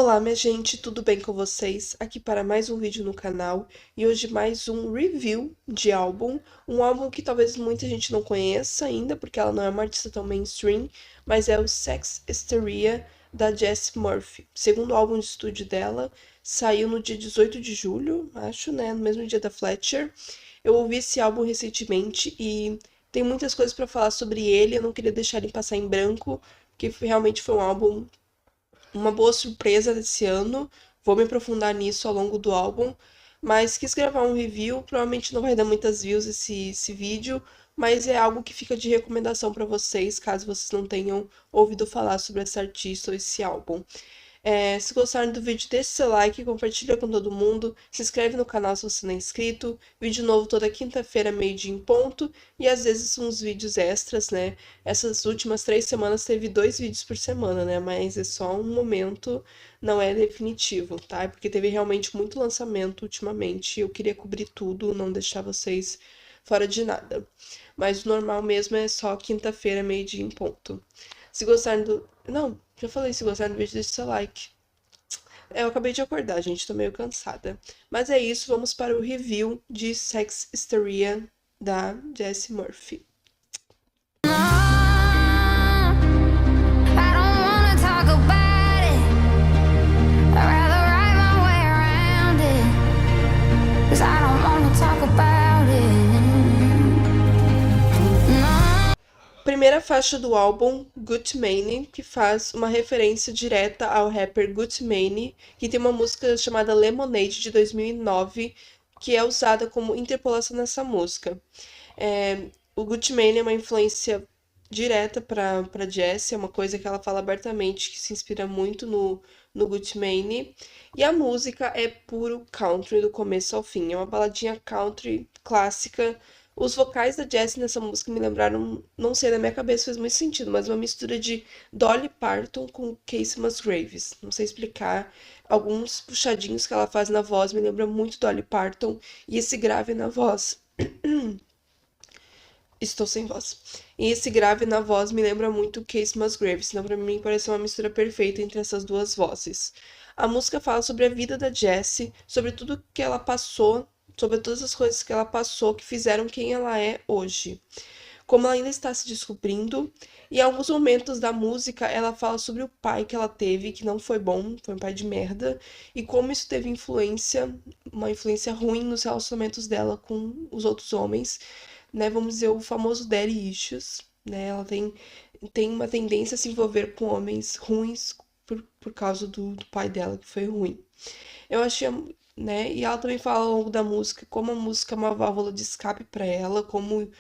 Olá, minha gente, tudo bem com vocês? Aqui para mais um vídeo no canal e hoje mais um review de álbum, um álbum que talvez muita gente não conheça ainda, porque ela não é uma artista tão mainstream, mas é o Sex Hysteria da Jessie Murphy. Segundo álbum de estúdio dela, saiu no dia 18 de julho, acho, né, no mesmo dia da Fletcher. Eu ouvi esse álbum recentemente e tem muitas coisas para falar sobre ele, eu não queria deixar ele passar em branco, porque realmente foi um álbum uma boa surpresa desse ano. Vou me aprofundar nisso ao longo do álbum, mas quis gravar um review. Provavelmente não vai dar muitas views esse vídeo, mas é algo que fica de recomendação para vocês, caso vocês não tenham ouvido falar sobre essa artista ou esse álbum. Se gostaram do vídeo, deixe seu like, compartilha com todo mundo, se inscreve no canal se você não é inscrito. Vídeo novo toda quinta-feira, meio-dia em ponto, e às vezes uns vídeos extras, né? Essas últimas 3 semanas teve 2 vídeos por semana, né? Mas é só um momento, não é definitivo, tá? Porque teve realmente muito lançamento ultimamente, e eu queria cobrir tudo, não deixar vocês fora de nada. Mas o normal mesmo é só quinta-feira, meio-dia em ponto. Se gostaram do. Não, já falei, se gostaram do vídeo, deixe seu like. Eu acabei de acordar, gente, tô meio cansada. Mas é isso, vamos para o review de Sex Hysteria da Jessie Murphy. Primeira faixa do álbum, Gucci Mane, que faz uma referência direta ao rapper Gucci Mane, que tem uma música chamada Lemonade de 2009, que é usada como interpolação nessa música. O Gucci Mane é uma influência direta para Jessie, é uma coisa que ela fala abertamente, que se inspira muito no Gucci Mane. E a música é puro country do começo ao fim, é uma baladinha country clássica. Os vocais da Jessie nessa música me lembraram, não sei, na minha cabeça fez muito sentido, mas uma mistura de Dolly Parton com Casey Musgraves. Não sei explicar. Alguns puxadinhos que ela faz na voz me lembram muito Dolly Parton e esse grave na voz. Estou sem voz. E esse grave na voz me lembra muito Casey Musgraves, então pra mim parece uma mistura perfeita entre essas duas vozes. A música fala sobre a vida da Jessie, sobre tudo que ela passou, sobre todas as coisas que ela passou que fizeram quem ela é hoje. Como ela ainda está se descobrindo, e em alguns momentos da música ela fala sobre o pai que ela teve, que não foi bom, foi um pai de merda, e como isso teve influência, uma influência ruim nos relacionamentos dela com os outros homens, né? Vamos dizer, o famoso daddy issues, né? Ela tem uma tendência a se envolver com homens ruins por causa do pai dela, que foi ruim. Eu achei, né? E ela também fala ao longo da música como a música é uma válvula de escape para ela, como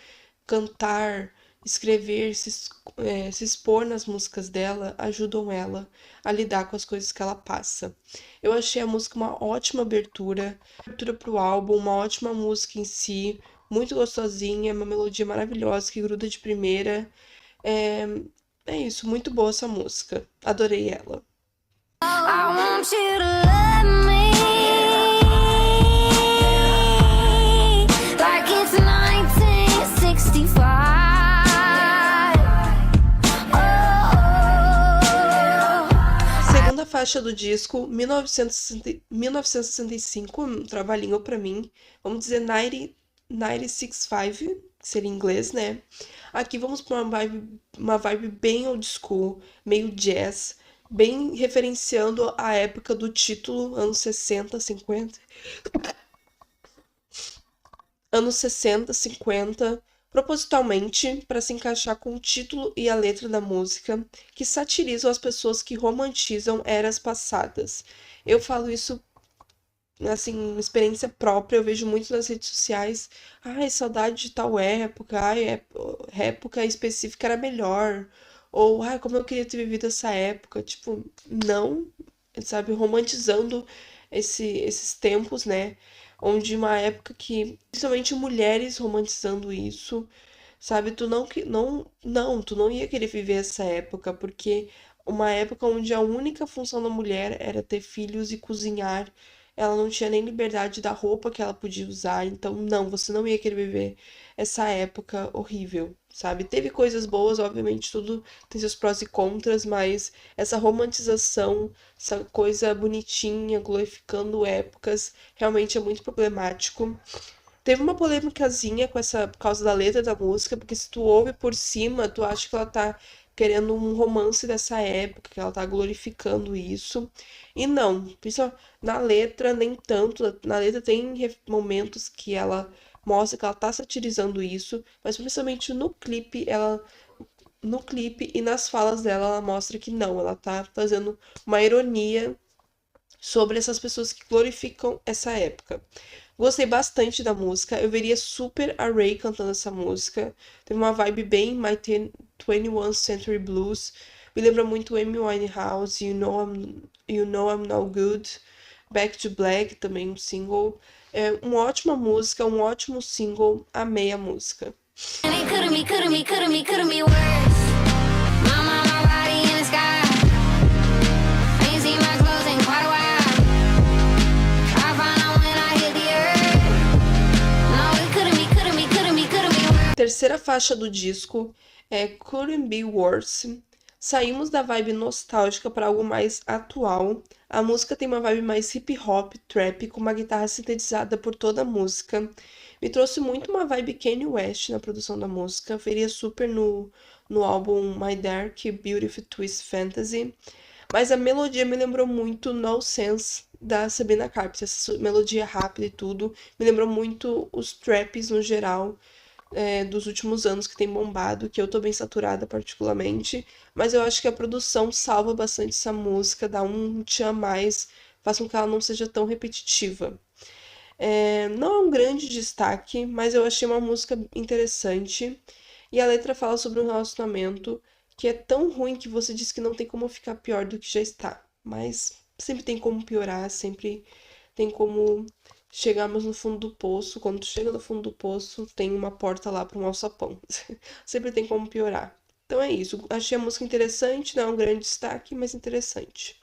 cantar, escrever, se expor nas músicas dela ajudam ela a lidar com as coisas que ela passa. Eu achei a música uma ótima abertura para o álbum, uma ótima música em si, muito gostosinha, uma melodia maravilhosa que gruda de primeira. É, é isso, muito boa essa música. Adorei ela. I want you to love me like it's 1965. Segunda faixa do disco, 1965, um trabalhinho pra mim. Vamos dizer 965, que seria em inglês, né? Aqui vamos pra uma vibe bem old school, meio jazz, bem referenciando a época do título, anos 60, 50. Anos 60, 50, propositalmente para se encaixar com o título e a letra da música, que satirizam as pessoas que romantizam eras passadas. Eu falo isso, assim, experiência própria, eu vejo muito nas redes sociais. Ai, saudade de tal época, ai, época específica era melhor. Ou, ai, como eu queria ter vivido essa época. Tipo, não, sabe, romantizando esses tempos, né? Onde uma época que, principalmente mulheres romantizando isso, sabe? Tu não ia querer viver essa época, porque uma época onde a única função da mulher era ter filhos e cozinhar, ela não tinha nem liberdade da roupa que ela podia usar, então não, você não ia querer viver essa época horrível, sabe? Teve coisas boas, obviamente, tudo tem seus prós e contras, mas essa romantização, essa coisa bonitinha, glorificando épocas, realmente é muito problemático. Teve uma polêmicazinha com essa, por causa da letra da música, porque se tu ouve por cima, tu acha que ela tá querendo um romance dessa época, que ela tá glorificando isso. E não, isso na letra nem tanto. Na letra tem momentos que ela mostra que ela tá satirizando isso, mas principalmente no clipe e nas falas dela, ela mostra que não, ela tá fazendo uma ironia sobre essas pessoas que glorificam essa época. Gostei bastante da música. Eu veria super a Ray cantando essa música. Teve uma vibe bem My 21st Century Blues. Me lembra muito Amy Winehouse, You Know I'm No Good. Back to Black, também um single. É uma ótima música, um ótimo single. Amei a música. Terceira faixa do disco é Couldn't Be Worse. Saímos da vibe nostálgica para algo mais atual. A música tem uma vibe mais hip hop, trap, com uma guitarra sintetizada por toda a música. Me trouxe muito uma vibe Kanye West na produção da música. Veria super no álbum My Dark Beautiful Twist Fantasy. Mas a melodia me lembrou muito No Sense da Sabrina Carpenter. Essa melodia rápida e tudo. Me lembrou muito os traps no geral. Dos últimos anos que tem bombado, que eu tô bem saturada particularmente, mas eu acho que a produção salva bastante essa música, dá um tchan a mais, faz com que ela não seja tão repetitiva. Não é um grande destaque, mas eu achei uma música interessante, e a letra fala sobre um relacionamento que é tão ruim que você diz que não tem como ficar pior do que já está, mas sempre tem como piorar, sempre tem como chegarmos no fundo do poço. Quando tu chega no fundo do poço, tem uma porta lá para um alçapão. Sempre tem como piorar. Então é isso. Achei a música interessante, não é um grande destaque, mas interessante.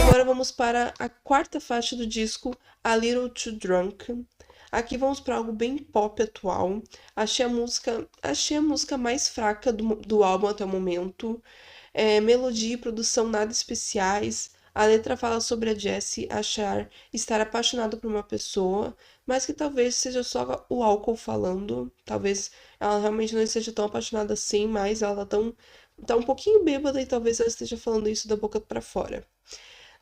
Agora vamos para a quarta faixa do disco, A Little Too Drunk. Aqui vamos para algo bem pop atual. Achei a música mais fraca do álbum até o momento. Melodia e produção nada especiais. A letra fala sobre a Jessie estar apaixonada por uma pessoa, mas que talvez seja só o álcool falando. Talvez ela realmente não esteja tão apaixonada assim, mas ela tá um pouquinho bêbada e talvez ela esteja falando isso da boca pra fora.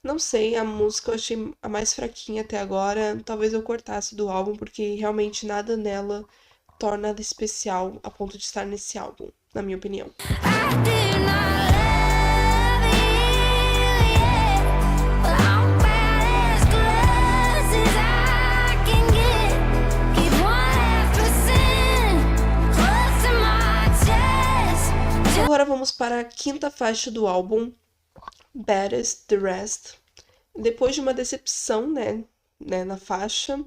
Não sei, a música eu achei a mais fraquinha até agora. Talvez eu cortasse do álbum, porque realmente nada nela torna ela especial a ponto de estar nesse álbum, na minha opinião. Agora vamos para a quinta faixa do álbum, Baddest the Rest. Depois de uma decepção, né, na faixa,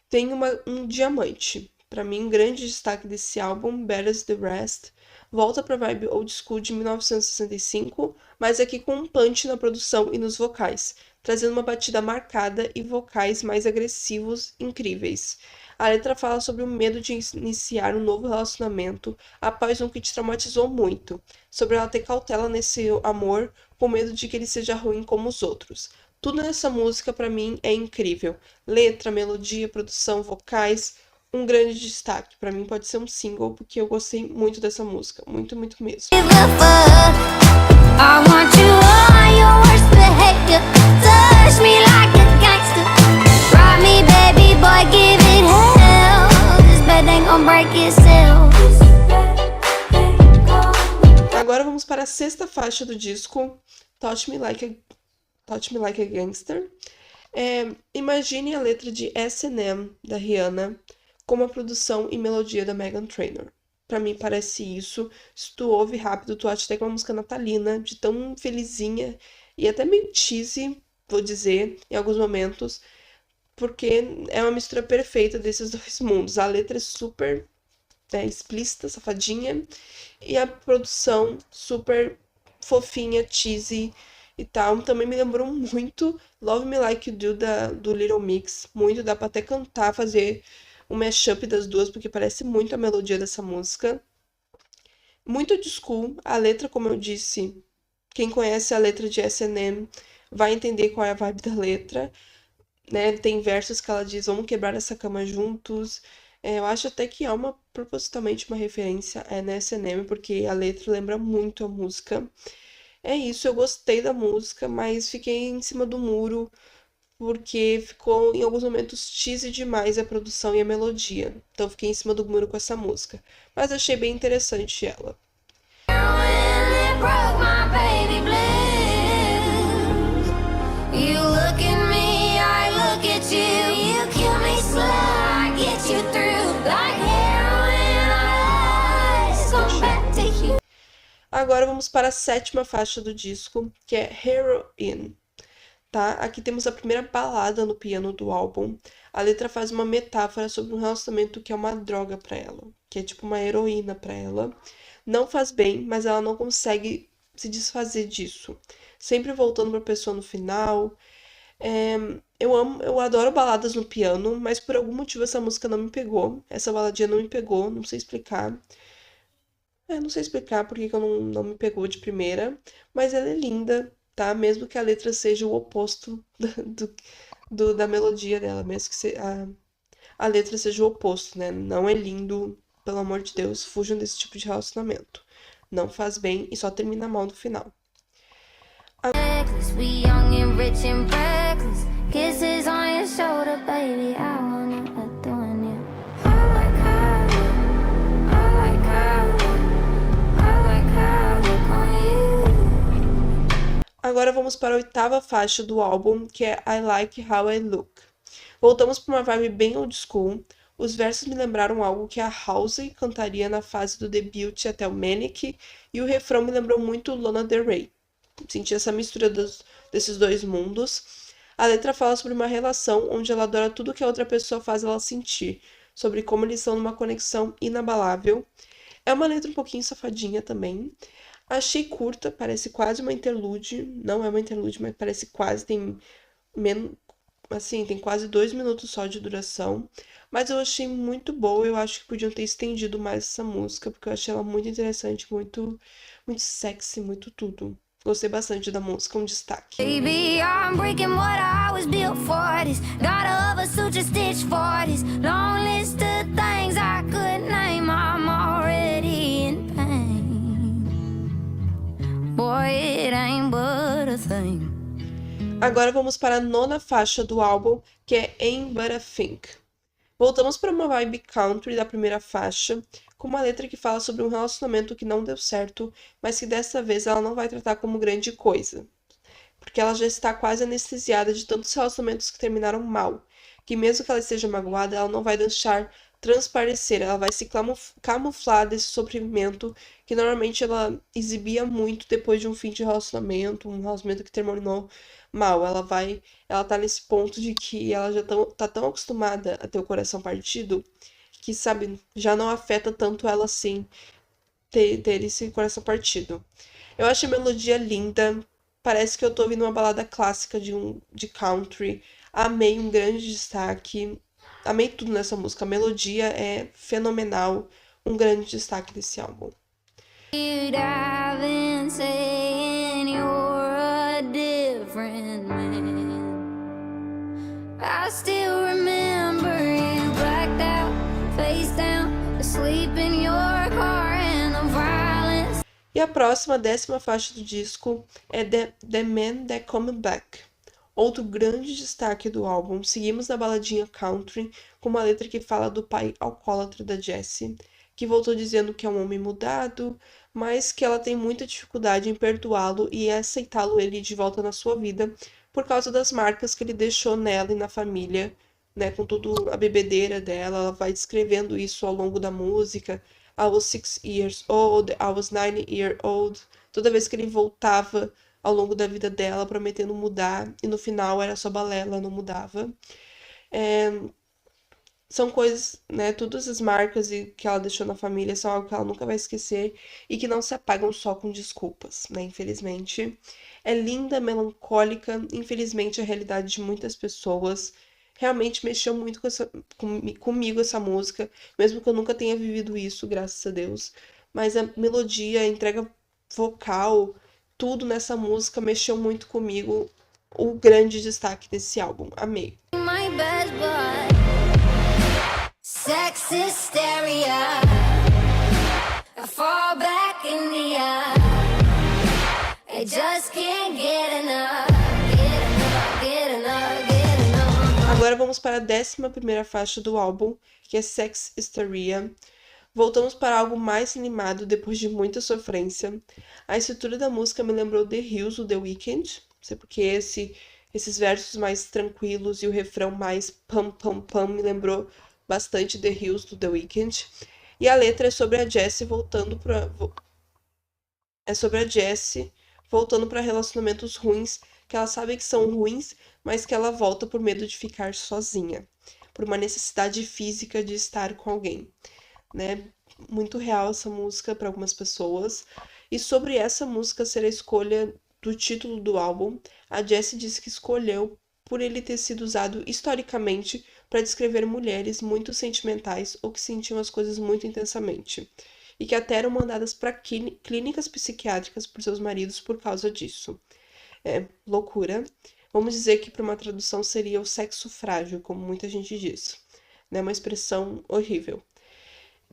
tem um diamante. Para mim, um grande destaque desse álbum, Baddest the Rest, volta pra vibe old school de 1965, mas aqui com um punch na produção e nos vocais, trazendo uma batida marcada e vocais mais agressivos incríveis. A letra fala sobre o medo de iniciar um novo relacionamento após um que te traumatizou muito, sobre ela ter cautela nesse amor com medo de que ele seja ruim como os outros. Tudo nessa música pra mim é incrível. Letra, melodia, produção, vocais, um grande destaque. Pra mim pode ser um single, porque eu gostei muito dessa música, muito, muito mesmo. Agora vamos para a sexta faixa do disco, Touch Me Like a Gangster. Imagine a letra de S&M da Rihanna com a produção e melodia da Meghan Trainor. Pra mim parece isso. Se tu ouve rápido, tu acha até que é uma música natalina, de tão felizinha e até meio cheesy, vou dizer, em alguns momentos. porque é uma mistura perfeita desses dois mundos. A letra é super, né, explícita, safadinha, e a produção super fofinha, cheesy e tal. Também me lembrou muito Love Me Like You Do do Little Mix. Muito, dá pra até cantar, fazer um mashup das duas, porque parece muito a melodia dessa música. Muito old school, a letra, como eu disse, quem conhece a letra de S&M vai entender qual é a vibe da letra, né? Tem versos que ela diz, vamos quebrar essa cama juntos. Eu acho até que há propositalmente uma referência na S&M, porque a letra lembra muito a música. É isso, eu gostei da música, mas fiquei em cima do muro, porque ficou em alguns momentos cheesy demais a produção e a melodia. Então fiquei em cima do muro com essa música. Mas achei bem interessante ela. Agora vamos para a sétima faixa do disco, que é Heroin, tá? Aqui temos a primeira balada no piano do álbum. A letra faz uma metáfora sobre um relacionamento que é uma droga para ela, que é tipo uma heroína para ela. Não faz bem, mas ela não consegue se desfazer disso. Sempre voltando para a pessoa no final. Eu adoro baladas no piano, mas por algum motivo essa música não me pegou. Essa baladinha não me pegou, não sei explicar. Não sei explicar por que que eu não me pegou de primeira, mas ela é linda, tá? Mesmo que a letra seja o oposto da melodia dela, mesmo que a letra seja o oposto, né? Não é lindo, pelo amor de Deus, fujam desse tipo de relacionamento. Não faz bem e só termina mal no final. We young and rich and reckless. Kisses on your shoulder, baby. I wanna adorn you. I like how I look on you. Agora vamos para a oitava faixa do álbum, que é I Like How I Look. Voltamos para uma vibe bem old school. Os versos me lembraram algo que a Halsey cantaria na fase do debut até o Manic, e o refrão me lembrou muito Lana Del Rey. Senti essa mistura desses dois mundos. A letra fala sobre uma relação onde ela adora tudo que a outra pessoa faz ela sentir, sobre como eles são numa conexão inabalável. É uma letra um pouquinho safadinha também. Achei curta, parece quase uma interlude. Não é uma interlude, mas parece quase, tem menos, assim, tem quase 2 minutos só de duração. Mas eu achei muito boa, eu acho que podiam ter estendido mais essa música, porque eu achei ela muito interessante, muito sexy, muito tudo. Gostei bastante da música, um destaque. Baby, I'm breaking what I was built for. This got of a suture stitch for this long list of things I could name. I'm already in pain. Boy, it ain't but a thing. Agora vamos para a nona faixa do álbum, que é Ain't But a Think. Voltamos para uma vibe country da primeira faixa, com uma letra que fala sobre um relacionamento que não deu certo, mas que dessa vez ela não vai tratar como grande coisa. Porque ela já está quase anestesiada de tantos relacionamentos que terminaram mal, que mesmo que ela esteja magoada, ela não vai deixar transparecer, ela vai se camuflar desse sofrimento que normalmente ela exibia muito depois de um fim de relacionamento, um relacionamento que terminou mal. Ela tá nesse ponto de que ela já tá tão acostumada a ter o coração partido que, sabe, já não afeta tanto ela assim ter esse coração partido. Eu acho a melodia linda, parece que eu tô ouvindo uma balada clássica de country. Amei, um grande destaque. Amei tudo nessa música. A melodia é fenomenal. Um grande destaque desse álbum. You'd have been saying you're a different man. I still remember you blacked out, face down, asleep in your car and the violence. E a próxima, 10ª faixa do disco é The Man That Come Back. Outro grande destaque do álbum. Seguimos na baladinha country, com uma letra que fala do pai alcoólatra da Jessie, que voltou dizendo que é um homem mudado, mas que ela tem muita dificuldade em perdoá-lo e aceitá-lo ele de volta na sua vida, por causa das marcas que ele deixou nela e na família, né, com tudo a bebedeira dela. Ela vai descrevendo isso ao longo da música. I was 6 years old, I was 9 years old. Toda vez que ele voltava ao longo da vida dela, prometendo mudar, e no final era só balela, não mudava. São coisas, né? Todas as marcas que ela deixou na família são algo que ela nunca vai esquecer e que não se apagam só com desculpas, né? Infelizmente. É linda, melancólica, infelizmente a realidade de muitas pessoas. Realmente mexeu muito comigo essa música, mesmo que eu nunca tenha vivido isso, graças a Deus. Mas a melodia, a entrega vocal, tudo nessa música mexeu muito comigo. O grande destaque desse álbum. Amei. My bed, but sex hysteria. I fall back in the I just can't get enough. Agora vamos para a 11ª faixa do álbum, que é Sex Hysteria. Voltamos para algo mais animado depois de muita sofrência. A estrutura da música me lembrou The Hills, do The Weeknd. Não sei porque esses versos mais tranquilos e o refrão mais pam pam pam me lembrou bastante The Hills, do The Weeknd. E a letra é sobre a Jessie voltando para relacionamentos ruins, que ela sabe que são ruins, mas que ela volta por medo de ficar sozinha, por uma necessidade física de estar com alguém, né? Muito real essa música para algumas pessoas. E sobre essa música ser a escolha do título do álbum, a Jessie disse que escolheu por ele ter sido usado historicamente para descrever mulheres muito sentimentais ou que sentiam as coisas muito intensamente, e que até eram mandadas para clínicas psiquiátricas por seus maridos por causa disso. É loucura. Vamos dizer que para uma tradução seria o sexo frágil, como muita gente diz, né? Uma expressão horrível.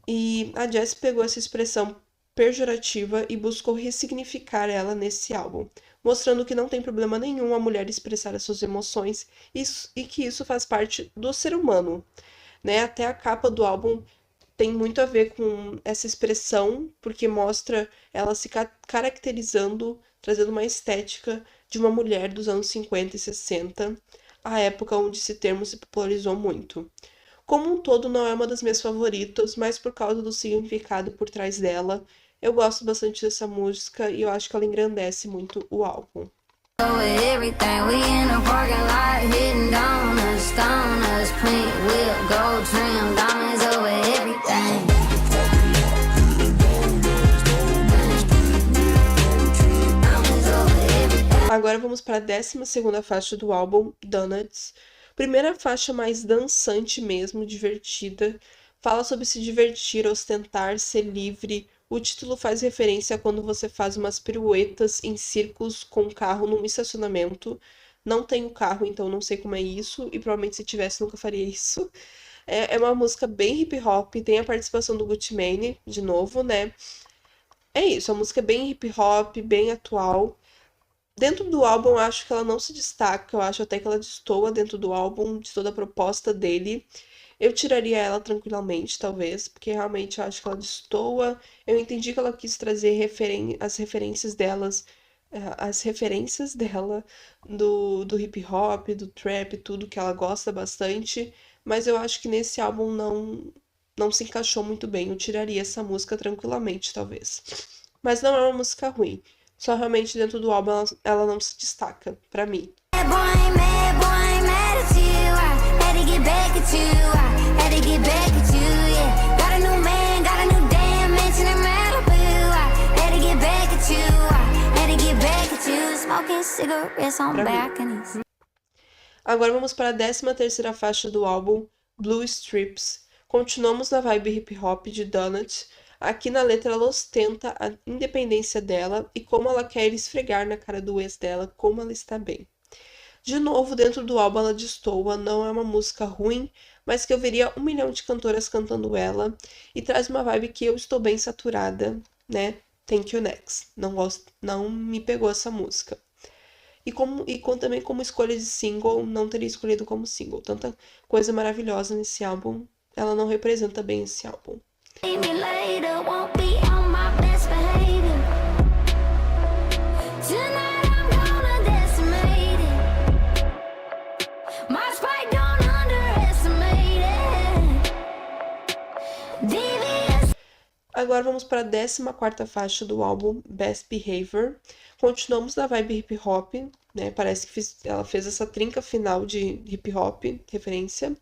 E a Jessie pegou essa expressão pejorativa e buscou ressignificar ela nesse álbum, mostrando que não tem problema nenhum a mulher expressar as suas emoções e que isso faz parte do ser humano, né? Até a capa do álbum tem muito a ver com essa expressão, porque mostra ela se caracterizando, trazendo uma estética de uma mulher dos anos 50 e 60, a época onde esse termo se popularizou muito. Como um todo, não é uma das minhas favoritas, mas por causa do significado por trás dela, eu gosto bastante dessa música e eu acho que ela engrandece muito o álbum. Agora vamos para a 12ª faixa do álbum, Donuts. Primeira faixa mais dançante mesmo, divertida. Fala sobre se divertir, ostentar, ser livre. O título faz referência a quando você faz umas piruetas em círculos com o carro num estacionamento. Não tenho carro, então não sei como é isso. E provavelmente se tivesse, nunca faria isso. É uma música bem hip hop. Tem a participação do Gucci Mane, de novo, né? É isso, a música é bem hip hop, bem atual. Dentro do álbum, eu acho que ela não se destaca, eu acho até que ela destoa dentro do álbum, de toda a proposta dele. Eu tiraria ela tranquilamente, talvez, porque realmente eu acho que ela destoa. Eu entendi que ela quis trazer as referências dela do hip hop, do trap, tudo que ela gosta bastante, mas eu acho que nesse álbum não se encaixou muito bem. Eu tiraria essa música tranquilamente, talvez. Mas não é uma música ruim. Só realmente dentro do álbum ela não se destaca, pra mim. Agora vamos para a 13ª faixa do álbum, Blue Strips. Continuamos na vibe hip hop de Donut. Aqui na letra ela ostenta a independência dela e como ela quer esfregar na cara do ex dela como ela está bem. De novo, dentro do álbum ela destoa, não é uma música ruim, mas que eu veria 1 milhão de cantoras cantando ela e traz uma vibe que eu estou bem saturada, né? Thank You Next. Não me pegou essa música. Também como escolha de single, não teria escolhido como single. Tanta coisa maravilhosa nesse álbum, ela não representa bem esse álbum. Agora vamos para a 14ª faixa do álbum, Best Behavior. Continuamos na vibe hip hop, né? Parece que ela fez essa trinca final de hip hop, referência.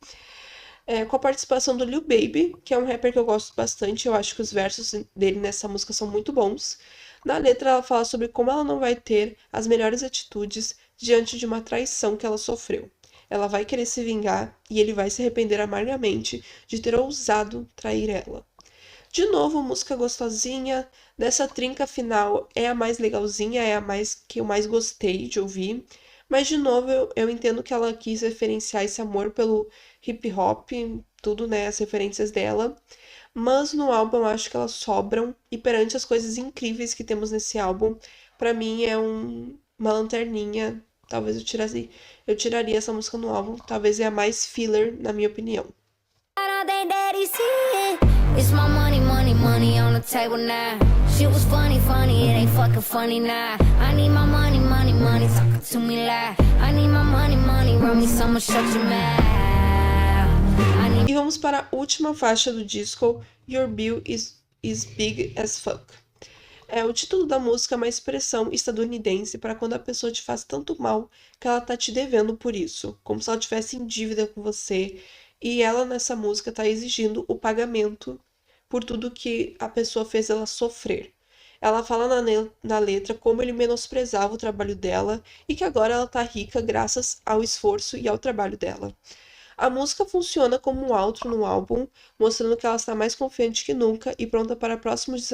Com a participação do Lil Baby, que é um rapper que eu gosto bastante. Eu acho que os versos dele nessa música são muito bons. Na letra, ela fala sobre como ela não vai ter as melhores atitudes diante de uma traição que ela sofreu. Ela vai querer se vingar e ele vai se arrepender amargamente de ter ousado trair ela. De novo, música gostosinha. Dessa trinca final é a mais legalzinha, é a mais que eu mais gostei de ouvir. Mas, de novo, eu entendo que ela quis referenciar esse amor pelo hip hop, tudo, né? As referências dela. Mas no álbum eu acho que elas sobram. E perante as coisas incríveis que temos nesse álbum, pra mim é uma lanterninha. Talvez eu tiraria essa música no álbum. Talvez é a mais filler, na minha opinião. It's my money, money, money on the table now. Shit was funny, funny, it ain't fucking funny now. I need my money, money, money, talking to me loud. I need my money, money, run me some, shut your mouth. E vamos para a última faixa do disco, Your Bill is Big as Fuck. O título da música é uma expressão estadunidense para quando a pessoa te faz tanto mal que ela tá te devendo por isso, como se ela tivesse em dívida com você. E ela, nessa música, tá exigindo o pagamento por tudo que a pessoa fez ela sofrer. Ela fala na letra como ele menosprezava o trabalho dela e que agora ela tá rica graças ao esforço e ao trabalho dela. A música funciona como um outro no álbum, mostrando que ela está mais confiante que nunca e pronta para próximos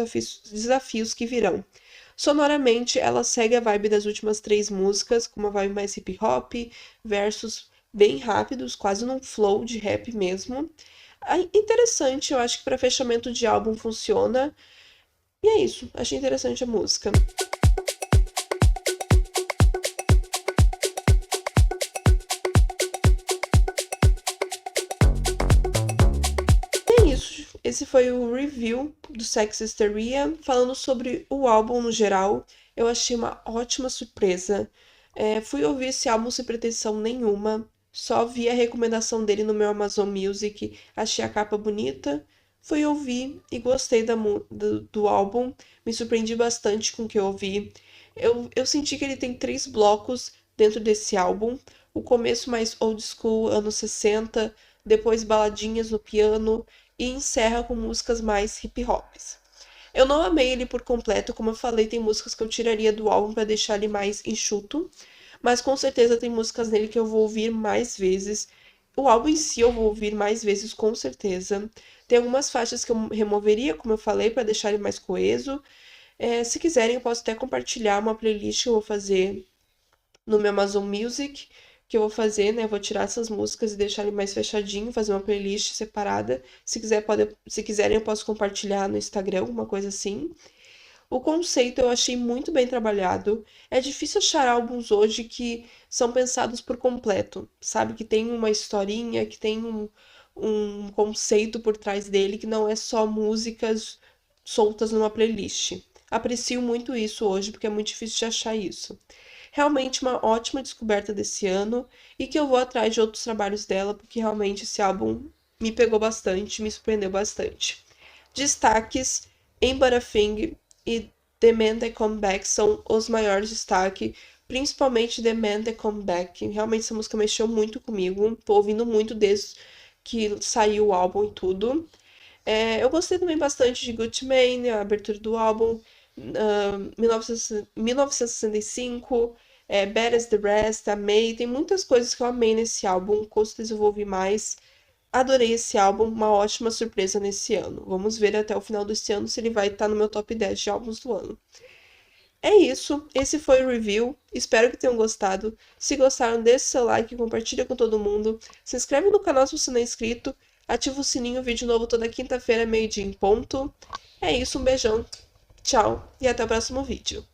desafios que virão. Sonoramente, ela segue a vibe das últimas 3 músicas, com uma vibe mais hip hop, versos bem rápidos, quase num flow de rap mesmo. Interessante, eu acho que para fechamento de álbum funciona. E é isso, achei interessante a música. É isso, esse foi o review do Sex Hysteria, falando sobre o álbum no geral. Eu achei uma ótima surpresa. Fui ouvir esse álbum sem pretensão nenhuma. Só vi a recomendação dele no meu Amazon Music, achei a capa bonita, fui ouvir e gostei do álbum, me surpreendi bastante com o que eu ouvi. Eu senti que ele tem 3 blocos dentro desse álbum, o começo mais old school, anos 60, depois baladinhas no piano e encerra com músicas mais hip hops. Eu não amei ele por completo, como eu falei, tem músicas que eu tiraria do álbum para deixar ele mais enxuto. Mas com certeza tem músicas nele que eu vou ouvir mais vezes. O álbum em si eu vou ouvir mais vezes, com certeza. Tem algumas faixas que eu removeria, como eu falei, para deixar ele mais coeso. Se quiserem, eu posso até compartilhar uma playlist que eu vou fazer no meu Amazon Music. Que eu vou fazer, né? Eu vou tirar essas músicas e deixar ele mais fechadinho, fazer uma playlist separada. Se quiserem, eu posso compartilhar no Instagram, alguma coisa assim. O conceito eu achei muito bem trabalhado. É difícil achar álbuns hoje que são pensados por completo, sabe? Que tem uma historinha, que tem um conceito por trás dele, que não é só músicas soltas numa playlist. Aprecio muito isso hoje, porque é muito difícil de achar isso. Realmente uma ótima descoberta desse ano e que eu vou atrás de outros trabalhos dela, porque realmente esse álbum me pegou bastante, me surpreendeu bastante. Destaques em Butterfing e The Man That Come Back são os maiores destaques, principalmente The Man That Come Back. Realmente essa música mexeu muito comigo, tô ouvindo muito desde que saiu o álbum e tudo. Eu gostei também bastante de Gucci Mane, a abertura do álbum, 1965, Bad As The Rest, amei. Tem muitas coisas que eu amei nesse álbum, com certeza eu vou ouvir mais. Adorei esse álbum, uma ótima surpresa nesse ano. Vamos ver até o final desse ano se ele vai estar no meu top 10 de álbuns do ano. É isso, esse foi o review, espero que tenham gostado. Se gostaram, deixe seu like, compartilha com todo mundo. Se inscreve no canal se você não é inscrito, ativa o sininho, vídeo novo toda quinta-feira, meio-dia em ponto. É isso, um beijão, tchau e até o próximo vídeo.